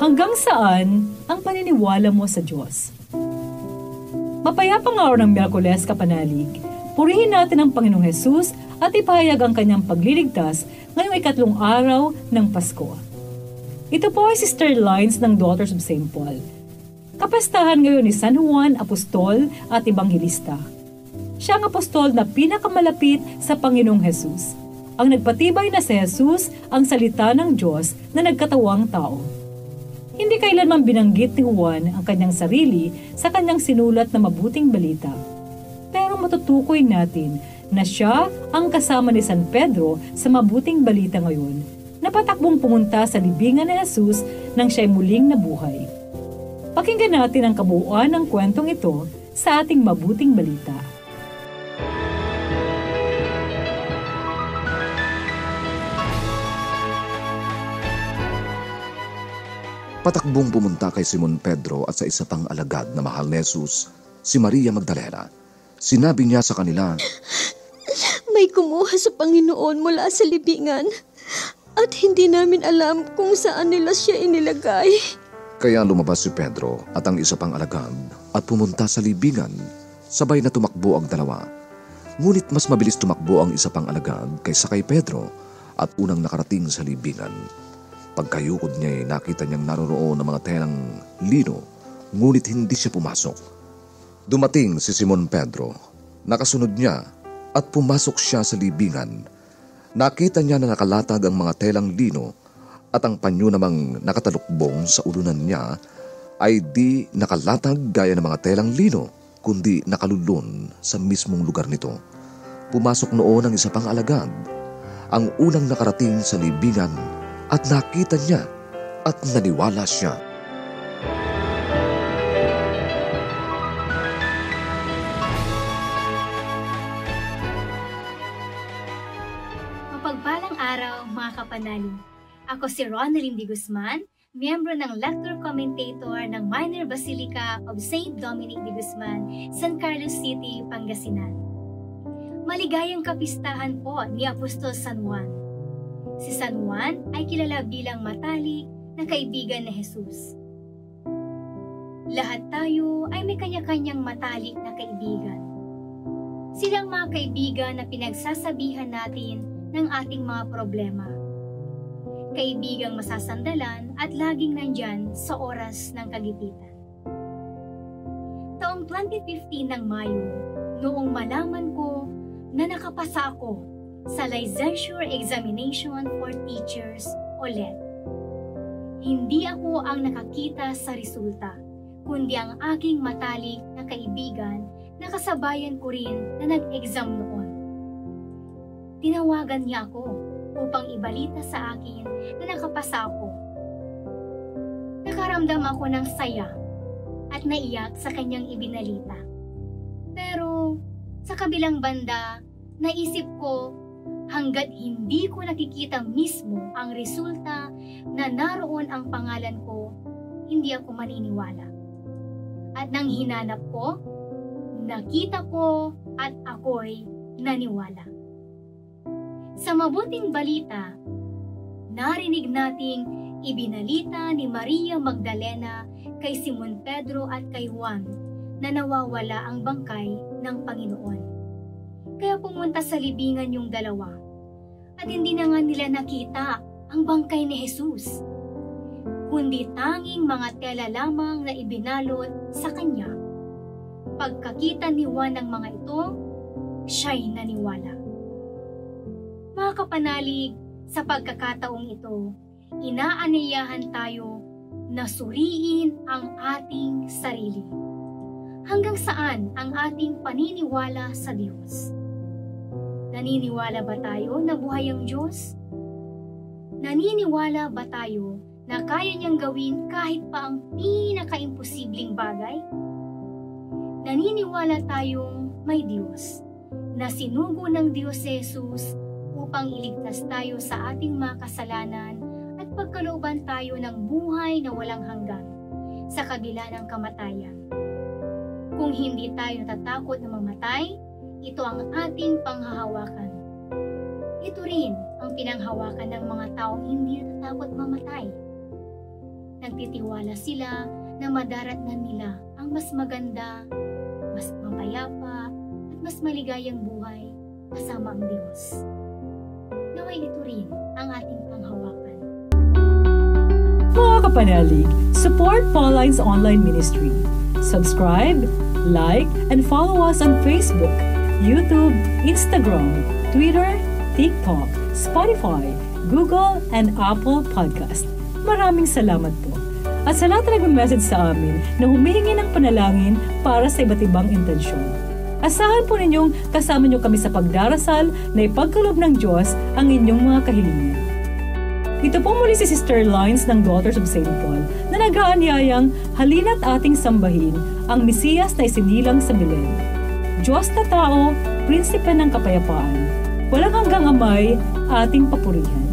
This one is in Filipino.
Hanggang saan ang paniniwala mo sa Diyos? Mapayapang araw ng Miyerkules, kapanalig. Purihin natin ang Panginoong Hesus at ipahayag ang kanyang pagliligtas ngayong 3 araw ng Pasko. Ito po ay Sister Lines ng Daughters of St. Paul. Kapistahan ngayon ni San Juan, Apostol at Ebanghelista. Siya ang apostol na pinakamalapit sa Panginoong Hesus. Ang nagpatibay na si Hesus ang salita ng Diyos na nagkatawang tao. Hindi kailanman binanggit ni Juan ang kanyang sarili sa kanyang sinulat na mabuting balita. Pero matutukoy natin na siya ang kasama ni San Pedro sa mabuting balita ngayon na patakbong pumunta sa libingan ni Hesus nang siya'y muling nabuhay. Pakinggan natin ang kabuuan ng kwentong ito sa ating mabuting balita. Patakbong pumunta kay Simon Pedro at sa isa pang alagad na mahal ni Jesus, si Maria Magdalena. Sinabi niya sa kanila, "May kumuha sa Panginoon mula sa libingan at hindi namin alam kung saan nila siya inilagay." Kaya lumabas si Pedro at ang isa pang alagad at pumunta sa libingan. Sabay na tumakbo ang dalawa. Ngunit mas mabilis tumakbo ang isa pang alagad kaysa kay Pedro at unang nakarating sa libingan. Pagkayukod niya nakita niyang naroroon ng mga telang lino, ngunit hindi siya pumasok. Dumating si Simon Pedro, nakasunod niya at pumasok siya sa libingan. Nakita niya na nakalatag ang mga telang lino at ang panyo namang nakatalukbong sa ulunan niya ay di nakalatag gaya ng mga telang lino, kundi nakalulun sa mismong lugar nito. Pumasok noon ang isa pang alagad, ang unang nakarating sa libingan, at nakita niya at naniwala siya. Mapagpalang araw, mga kapanalig. Ako si Ronaldine D. Guzman, miyembro ng Lector Commentator ng Minor Basilica of St. Dominic de Guzman, San Carlos City, Pangasinan. Maligayang kapistahan po ni Apostol San Juan. Si San Juan ay kilala bilang matalik na kaibigan ni Jesus. Lahat tayo ay may kanya-kanyang matalik na kaibigan. Silang mga kaibigan na pinagsasabihan natin ng ating mga problema. Kaibigang masasandalan at laging nandyan sa oras ng kagipitan. Taong 2015 ng Mayo, noong malaman ko na nakapasa ako sa Licensure Examination for Teachers o LET. Hindi ako ang nakakita sa resulta, kundi ang aking matalik na kaibigan na kasabayan ko rin na nag-exam noon. Tinawagan niya ako upang ibalita sa akin na nakapasa ako. Nakaramdam ako ng saya at naiyak sa kanyang ibinalita. Pero sa kabilang banda, naisip ko, hanggat hindi ko nakikita mismo ang resulta na naroon ang pangalan ko, hindi ako maniniwala. At nang hinanap ko, nakita ko at ako'y naniwala. Sa mabuting balita, narinig nating ibinalita ni Maria Magdalena kay Simon Pedro at kay Juan na nawawala ang bangkay ng Panginoon. Kaya pumunta sa libingan yung dalawa at hindi na nga nila nakita ang bangkay ni Jesus, kundi tanging mga tela lamang na ibinalot sa kanya. Pagkakita ni Juan ng mga ito, siya'y naniwala. Mga kapanalig, sa pagkakataong ito, inaanyayahan tayo na suriin ang ating sarili. Hanggang saan ang ating paniniwala sa Diyos? Naniniwala ba tayo na buhay ang Diyos? Naniniwala ba tayo na kaya niyang gawin kahit pa ang pinaka-imposibleng bagay? Naniniwala tayong may Diyos, na sinugo ng Diyos si Jesus upang iligtas tayo sa ating mga kasalanan at pagkalooban tayo ng buhay na walang hanggan sa kabila ng kamatayan. Kung hindi tayo natatakot na mamatay, ito ang ating panghahawakan. Ito rin ang pinanghawakan ng mga taong hindi natatakot mamatay. Nagtitiwala sila na madaratnan nila ang mas maganda, mas mapayapa, at mas maligayang buhay kasama ang Diyos. Naway ito rin ang ating panghawakan. Mga kapanalig, support Pauline's online ministry. Subscribe, like, and follow us on Facebook, YouTube, Instagram, Twitter, TikTok, Spotify, Google, and Apple Podcast. Maraming salamat po. At sa lahat na nag-message sa amin na humihingi ng panalangin para sa iba't ibang intensyon. Asahan po ninyong kasama niyo kami sa pagdarasal na ipagkaloob ng Diyos ang inyong mga kahilingan. Ito po muli si Sister Lines ng Daughters of St. Paul na nag-aanyayang halina't ating sambahin ang Mesiyas na isinilang sa Belen. Diyos na tao, prinsipe ng kapayapaan, walang hanggang amay ating papurihan.